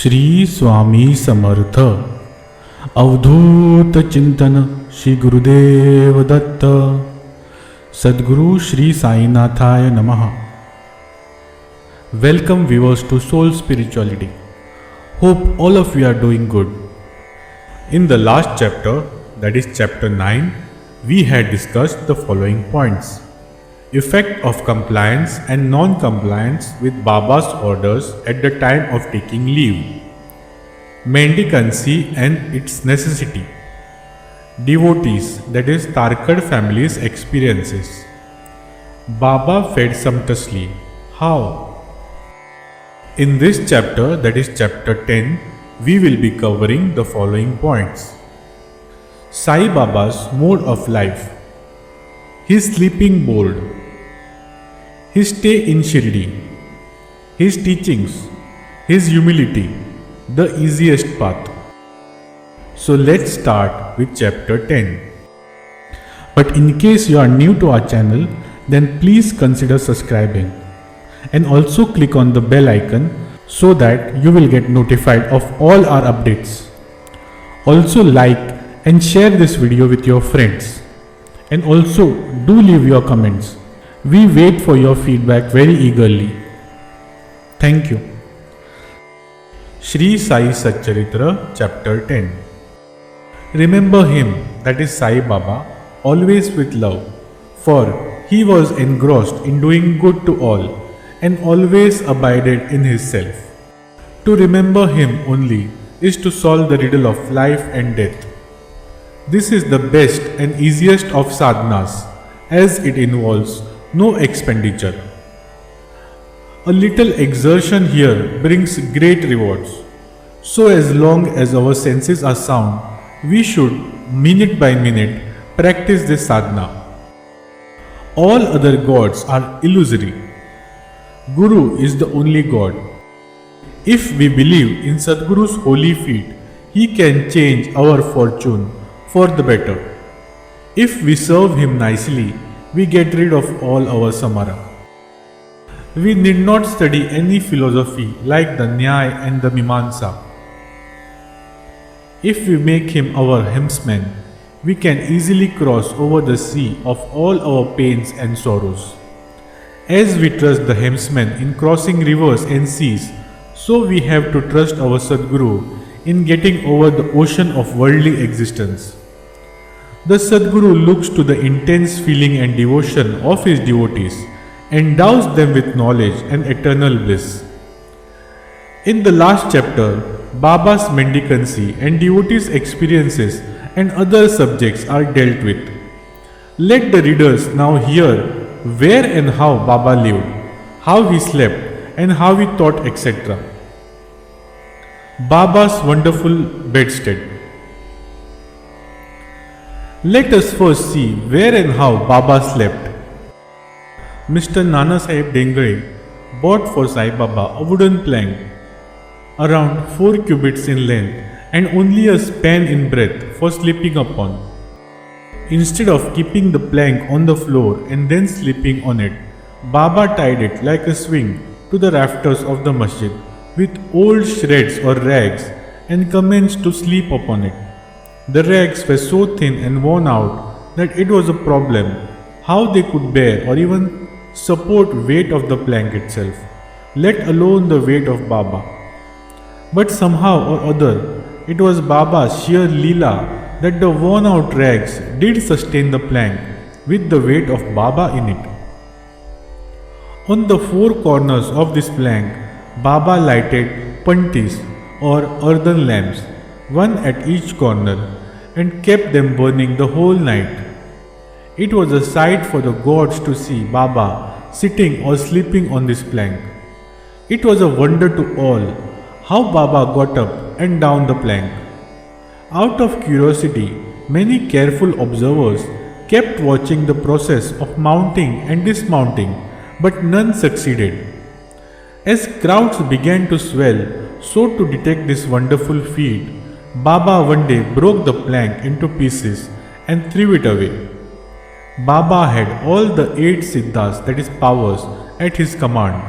श्री स्वामी समर्थ अवधूत चिंतन श्री गुरुदेव दत्त सद्गुरु श्री साईनाथाय नमः. Welcome viewers to Soul Spirituality. Hope all of you are doing good. In the last chapter, that is chapter 9, we had discussed the following points. Effect of compliance and non-compliance with Baba's orders at the time of taking leave. Mendicancy and its necessity. Devotees, that is Tarkad family's experiences. Baba fed sumptuously. How? In this chapter, that is chapter 10, we will be covering the following points. Sai Baba's mode of life. His sleeping board. His stay in Shirdi. His teachings. His humility. The easiest path. So let's start with chapter 10. But in case you are new to our channel, then please consider subscribing and also click on the bell icon so that you will get notified of all our updates. Also like and share this video with your friends, and also do leave your comments. We wait for your feedback very eagerly. Thank you. Shri Sai Saicharitra chapter 10. Remember him, that is Sai Baba, always with love, for he was engrossed in doing good to all and always abided in his self. To remember him only is to solve the riddle of life and death. This is the best and easiest of sadhanas, as it involves no expenditure. A little exertion here brings great rewards. So as long as our senses are sound, we should, minute by minute, practice this sadhana. All other gods are illusory. Guru is the only God. If we believe in Sadguru's holy feet, he can change our fortune for the better. If we serve him nicely, we get rid of all our samara. We need not study any philosophy like the Nyaya and the Mimamsa. If we make him our helmsman, we can easily cross over the sea of all our pains and sorrows. As we trust the helmsman in crossing rivers and seas, so we have to trust our Sadguru in getting over the ocean of worldly existence. The Sadguru looks to the intense feeling and devotion of his devotees, endows them with knowledge and eternal bliss. In the last chapter, Baba's mendicancy and devotees' experiences and other subjects are dealt with. Let the readers now hear where and how Baba lived, how he slept, and how he taught, etc. Baba's wonderful bedstead. Let us first see where and how Baba slept. Mr. Nana Sahib Dengre bought for Sai Baba a wooden plank around 4 cubits in length and only a span in breadth for sleeping upon. Instead of keeping the plank on the floor and then sleeping on it, Baba tied it like a swing to the rafters of the masjid with old shreds or rags and commenced to sleep upon it. The rags were so thin and worn out that it was a problem how they could bear or even support weight of the plank itself, let alone the weight of Baba. But somehow or other, it was Baba's sheer leela that the worn out rags did sustain the plank with the weight of Baba in it. On the 4 corners of this plank, Baba lighted pantis or earthen lamps, one at each corner, and kept them burning the whole night. It was a sight for the gods to see Baba sitting or sleeping on this plank. It was a wonder to all how Baba got up and down the plank. Out of curiosity, many careful observers kept watching the process of mounting and dismounting, but none succeeded. As crowds began to swell, so to detect this wonderful feat, Baba one day broke the plank into pieces and threw it away. Baba had all the 8 siddhas, that is powers, at his command.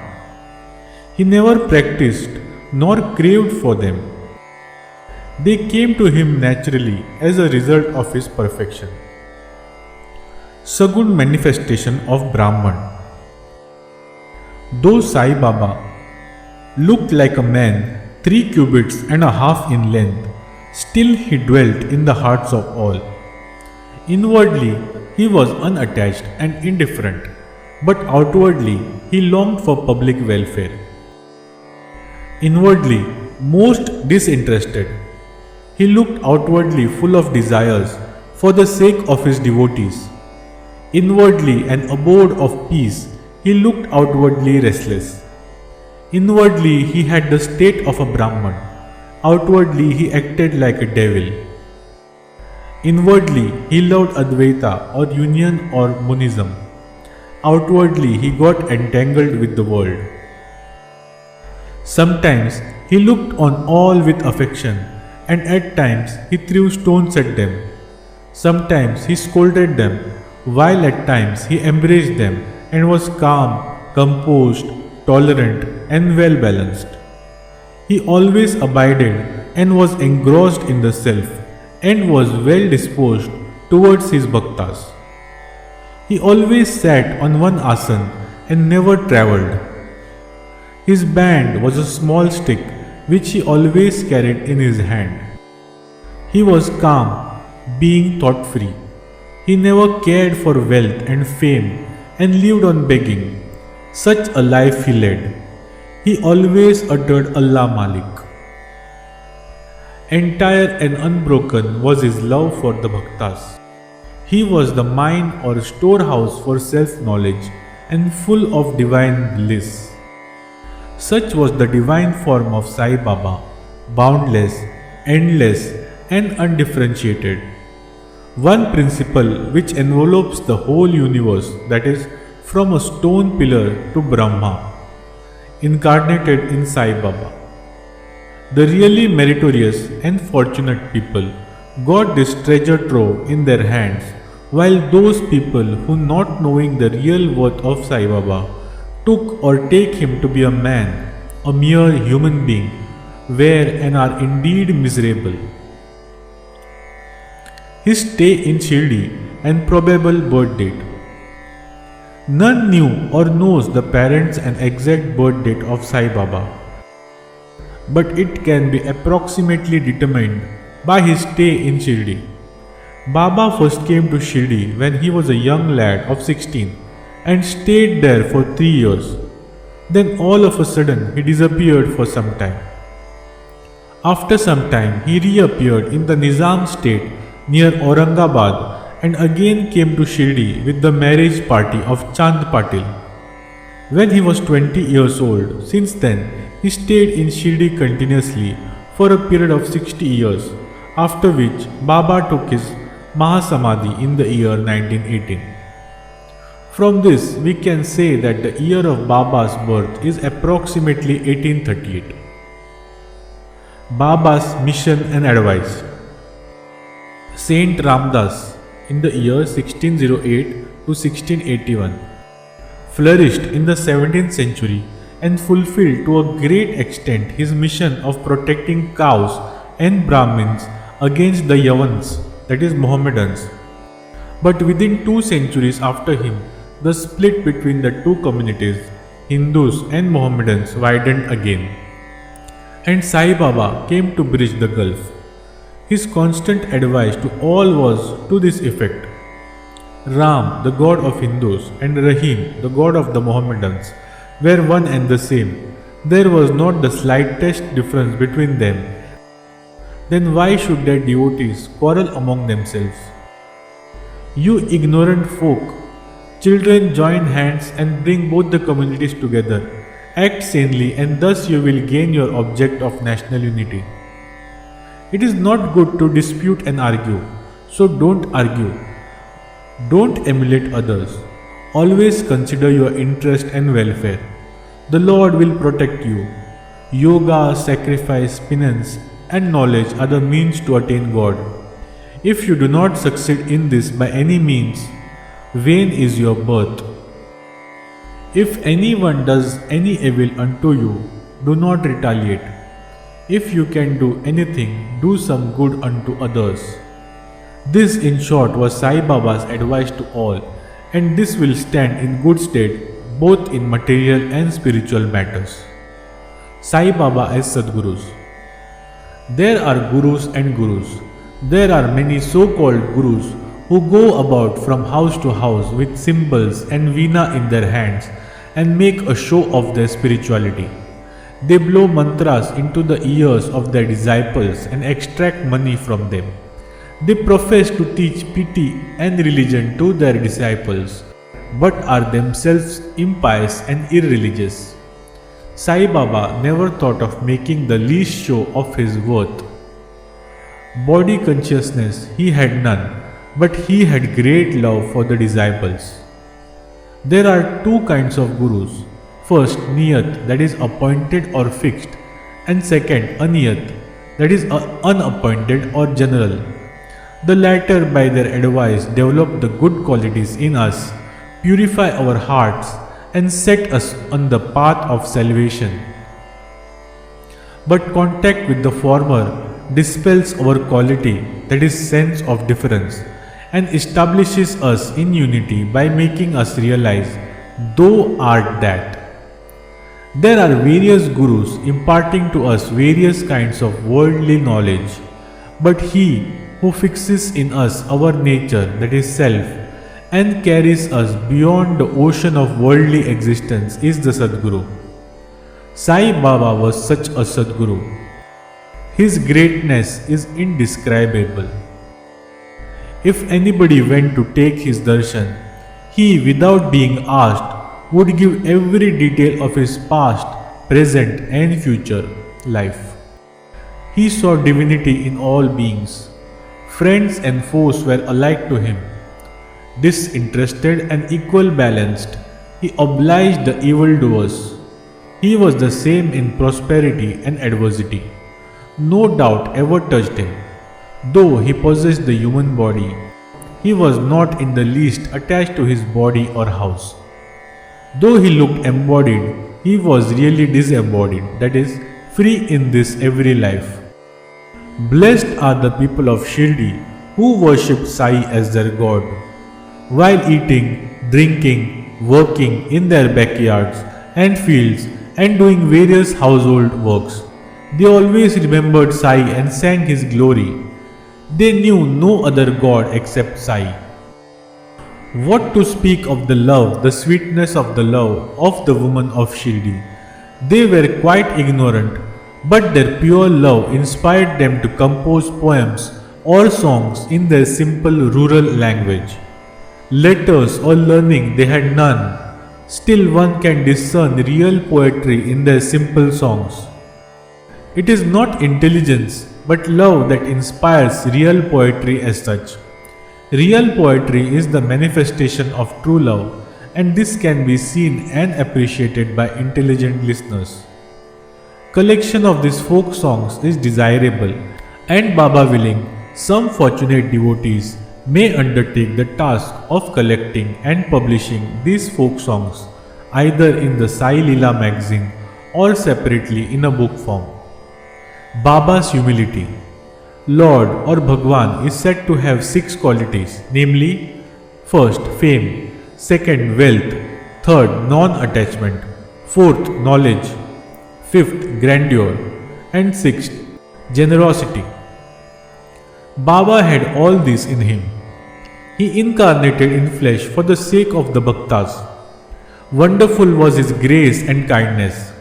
He never practiced nor craved for them. They came to him naturally as a result of his perfection. Sagun manifestation of Brahman. Though Sai Baba looked like a man 3 cubits and a half in length, still he dwelt in the hearts of all. Inwardly he was unattached and indifferent, but outwardly he longed for public welfare. Inwardly most disinterested, he looked outwardly full of desires for the sake of his devotees. Inwardly an abode of peace, he looked outwardly restless. Inwardly he had the state of a Brahman, outwardly he acted like a devil. Inwardly he loved Advaita or union or monism. Outwardly he got entangled with the world. Sometimes he looked on all with affection, and at times he threw stones at them. Sometimes he scolded them, while at times he embraced them and was calm, composed, tolerant and well balanced. He always abided and was engrossed in the self and was well disposed towards his bhaktas. He always sat on one asana and never travelled. His band was a small stick which he always carried in his hand. He was calm, being thought-free. He never cared for wealth and fame and lived on begging. Such a life he led. He always uttered Allah Malik. Entire and unbroken was his love for the bhaktas. He was the mine or storehouse for self-knowledge and full of divine bliss. Such was the divine form of Sai Baba, boundless, endless and undifferentiated. One principle which envelopes the whole universe, that is, from a stone pillar to Brahma, incarnated in Sai Baba. The really meritorious and fortunate people got this treasure trove in their hands, while those people who, not knowing the real worth of Sai Baba, took or take him to be a man, a mere human being, were and are indeed miserable. His stay in Shirdi and probable birth date. None knew or knows the parents and exact birth date of Sai Baba, but it can be approximately determined by his stay in Shirdi. Baba first came to Shirdi when he was a young lad of 16 and stayed there for 3 years. Then all of a sudden he disappeared for some time. After some time he reappeared in the Nizam state near Aurangabad and again came to Shirdi with the marriage party of Chand Patil. When he was 20 years old, since then he stayed in Shirdi continuously for a period of 60 years, after which Baba took his Mahasamadhi in the year 1918. From this we can say that the year of Baba's birth is approximately 1838. Baba's mission and advice. Saint Ramdas in the year 1608 to 1681 flourished in the 17th century and fulfilled to a great extent his mission of protecting cows and Brahmins against the Yavans, that is Mohammedans. But within 2 centuries after him, the split between the two communities, Hindus and Mohammedans, widened again, and Sai Baba came to bridge the gulf. His constant advice to all was to this effect: Ram, the god of Hindus, and Rahim, the god of the Mohammedans, were one and the same. There was not the slightest difference between them. Then why should their devotees quarrel among themselves? You ignorant folk, children, join hands and bring both the communities together. Act sanely, and thus you will gain your object of national unity. It is not good to dispute and argue, so don't argue. Don't emulate others. Always consider your interest and welfare. The Lord will protect you. Yoga, sacrifice, penance, and knowledge are the means to attain God. If you do not succeed in this by any means, vain is your birth. If anyone does any evil unto you, do not retaliate. If you can do anything, do some good unto others. This in short was Sai Baba's advice to all, and this will stand in good stead both in material and spiritual matters. Sai Baba as Sadgurus. There are gurus and gurus. There are many so-called gurus who go about from house to house with cymbals and veena in their hands and make a show of their spirituality. They blow mantras into the ears of their disciples and extract money from them. They profess to teach pity and religion to their disciples, but are themselves impious and irreligious. Sai Baba never thought of making the least show of his worth. Body consciousness he had none, but he had great love for the disciples. There are two kinds of gurus. First, niyat, that is appointed or fixed, and second, aniyat, that is unappointed or general. The latter, by their advice, develop the good qualities in us, purify our hearts, and set us on the path of salvation. But contact with the former dispels our quality, that is sense of difference, and establishes us in unity by making us realize, thou art that. There are various gurus imparting to us various kinds of worldly knowledge, but he who fixes in us our nature, that is self, and carries us beyond the ocean of worldly existence is the Sadguru. Sai Baba was such a Sadguru. His greatness is indescribable. If anybody went to take his darshan, he, without being asked, would give every detail of his past, present and future life. He saw divinity in all beings. Friends and foes were alike to him. Disinterested and equal balanced, he obliged the evildoers. He was the same in prosperity and adversity. No doubt ever touched him. Though he possessed the human body, he was not in the least attached to his body or house. Though he looked embodied, he was really disembodied, that is, free in this every life. Blessed are the people of Shirdi who worship Sai as their God. While eating, drinking, working in their backyards and fields and doing various household works, they always remembered Sai and sang his glory. They knew no other God except Sai. What to speak of the love, the sweetness of the love of the women of Shirdi? They were quite ignorant, but their pure love inspired them to compose poems or songs in their simple rural language. Letters or learning they had none. Still one can discern real poetry in their simple songs. It is not intelligence, but love that inspires real poetry as such. Real poetry is the manifestation of true love, and this can be seen and appreciated by intelligent listeners. Collection of these folk songs is desirable, and Baba willing, some fortunate devotees may undertake the task of collecting and publishing these folk songs either in the Sai Leela magazine or separately in a book form. Baba's humility. Lord or Bhagwan is said to have 6 qualities, namely, first, fame, second, wealth, third, non-attachment, fourth, knowledge, fifth, grandeur, and sixth, generosity. Baba had all this in him. He incarnated in flesh for the sake of the bhaktas. Wonderful was his grace and kindness.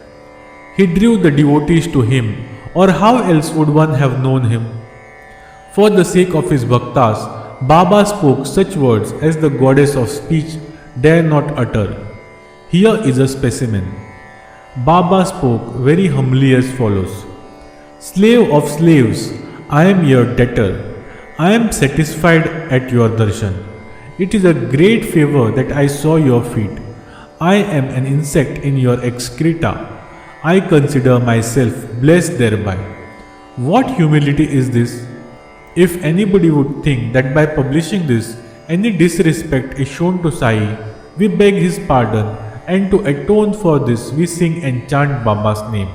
He drew the devotees to him, or how else would one have known him? For the sake of his bhaktas, Baba spoke such words as the goddess of speech dare not utter. Here is a specimen. Baba spoke very humbly as follows. Slave of slaves, I am your debtor. I am satisfied at your darshan. It is a great favor that I saw your feet. I am an insect in your excreta. I consider myself blessed thereby. What humility is this? If anybody would think that by publishing this, any disrespect is shown to Sai, we beg his pardon, and to atone for this, we sing and chant Baba's name.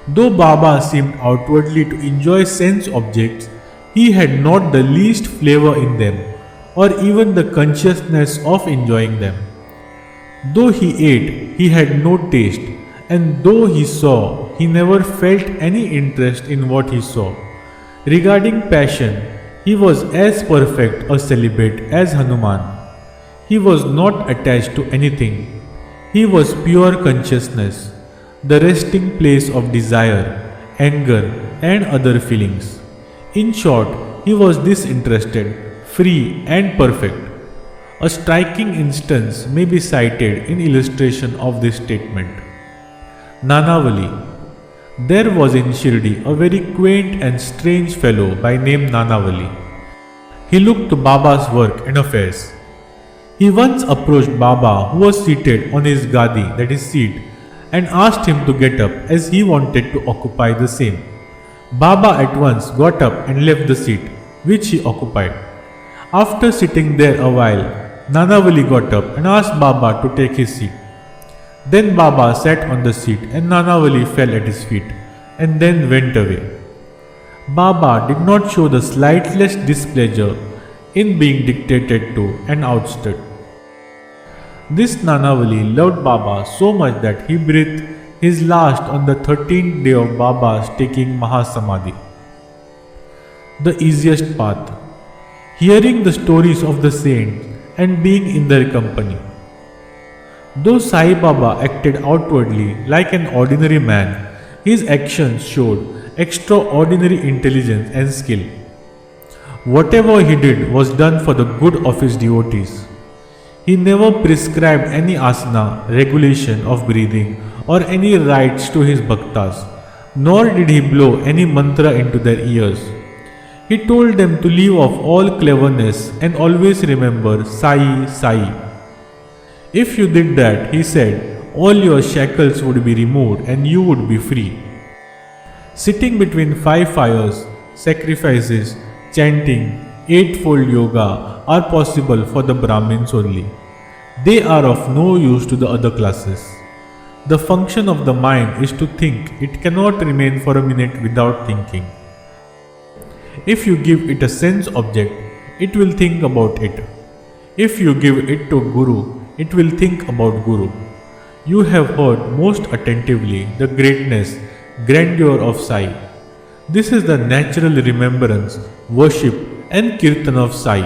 Though Baba seemed outwardly to enjoy sense objects, he had not the least flavor in them, or even the consciousness of enjoying them. Though he ate, he had no taste, and though he saw, he never felt any interest in what he saw. Regarding passion, he was as perfect a celibate as Hanuman. He was not attached to anything. He was pure consciousness, the resting place of desire, anger, and other feelings. In short, he was disinterested, free, and perfect. A striking instance may be cited in illustration of this statement. Nanavali. There was in Shirdi a very quaint and strange fellow by name Nanavali. He looked to Baba's work and affairs. He once approached Baba, who was seated on his gadi, that is seat, and asked him to get up as he wanted to occupy the same. Baba at once got up and left the seat, which he occupied. After sitting there a while, Nanavali got up and asked Baba to take his seat. Then Baba sat on the seat and Nanavali fell at his feet and then went away. Baba did not show the slightest displeasure in being dictated to and outstood. This Nanavali loved Baba so much that he breathed his last on the 13th day of Baba's taking Mahasamadhi. The easiest path. Hearing the stories of the saints and being in their company. Though Sai Baba acted outwardly like an ordinary man, his actions showed extraordinary intelligence and skill. Whatever he did was done for the good of his devotees. He never prescribed any asana, regulation of breathing, or any rites to his bhaktas, nor did he blow any mantra into their ears. He told them to leave off all cleverness and always remember Sai, Sai. If you did that, he said, all your shackles would be removed and you would be free. Sitting between 5 fires, sacrifices, chanting, eightfold yoga are possible for the Brahmins only. They are of no use to the other classes. The function of the mind is to think. It cannot remain for a minute without thinking. If you give it a sense object, it will think about it. If you give it to Guru, it will think about Guru. You have heard most attentively the greatness, grandeur of Sai. This is the natural remembrance, worship and kirtan of Sai.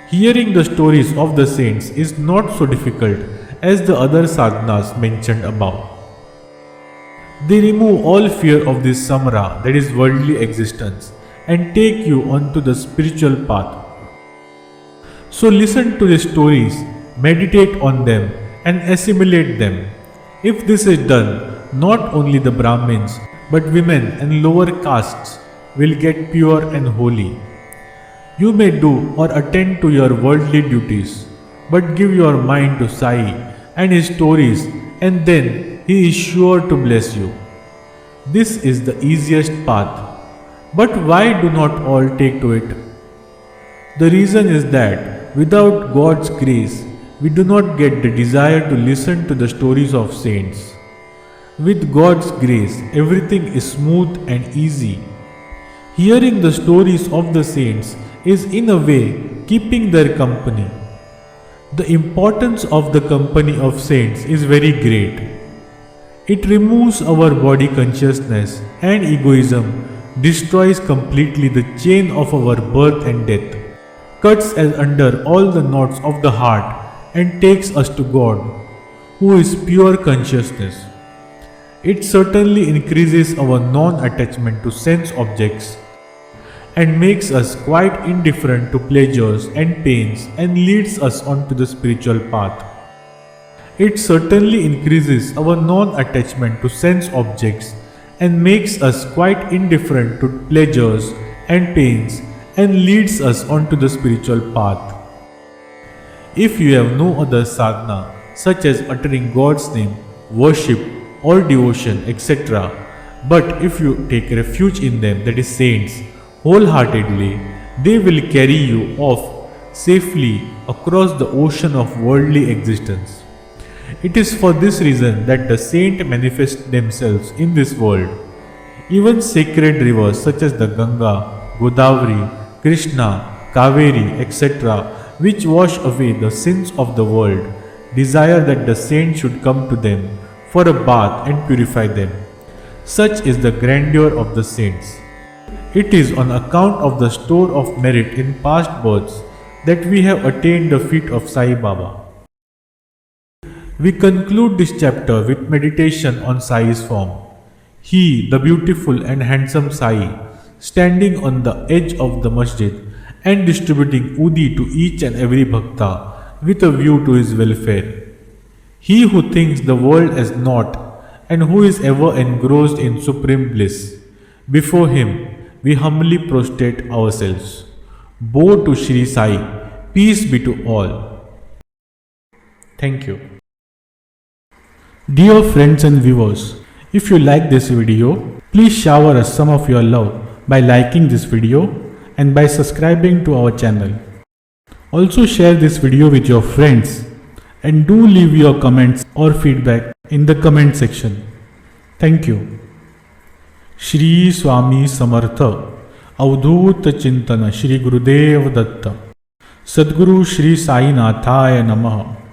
Hearing the stories of the saints is not so difficult as the other sadhanas mentioned above. They remove all fear of this samra, that is worldly existence, and take you onto the spiritual path. So listen to the stories, meditate on them and assimilate them. If this is done, not only the Brahmins but women and lower castes will get pure and holy. You may do or attend to your worldly duties, but give your mind to Sai and his stories, and then he is sure to bless you. This is the easiest path. But why do not all take to it? The reason is that without God's grace, we do not get the desire to listen to the stories of saints. With God's grace, everything is smooth and easy. Hearing the stories of the saints is in a way keeping their company. The importance of the company of saints is very great. It removes our body consciousness and egoism, destroys completely the chain of our birth and death, cuts as under all the knots of the heart and takes us to God, who is pure consciousness. It certainly increases our non-attachment to sense objects and makes us quite indifferent to pleasures and pains and leads us onto the spiritual path. It certainly increases our non-attachment to sense objects and makes us quite indifferent to pleasures and pains and leads us onto the spiritual path. If you have no other sadhana, such as uttering God's name, worship or devotion, etc., but if you take refuge in them, that is saints, wholeheartedly, they will carry you off safely across the ocean of worldly existence. It is for this reason that the saints manifest themselves in this world. Even sacred rivers such as the Ganga, Godavari, Krishna, Kaveri, etc., which wash away the sins of the world, desire that the saints should come to them for a bath and purify them. Such is the grandeur of the saints. It is on account of the store of merit in past births that we have attained the feet of Sai Baba. We conclude this chapter with meditation on Sai's form. He, the beautiful and handsome Sai, standing on the edge of the masjid and distributing udi to each and every bhakta with a view to his welfare. He who thinks the world as naught and who is ever engrossed in supreme bliss. Before him, we humbly prostrate ourselves. Bow to Shri Sai, peace be to all. Thank you. Dear friends and viewers, if you like this video, please shower us some of your love by liking this video and by subscribing to our channel. Also share this video with your friends and do leave your comments or feedback in the comment section. Thank you. Shri Swami Samartha Avdhut Chintana Shri Gurudev Datta Sadguru Shri Sai Nathaya Namaha.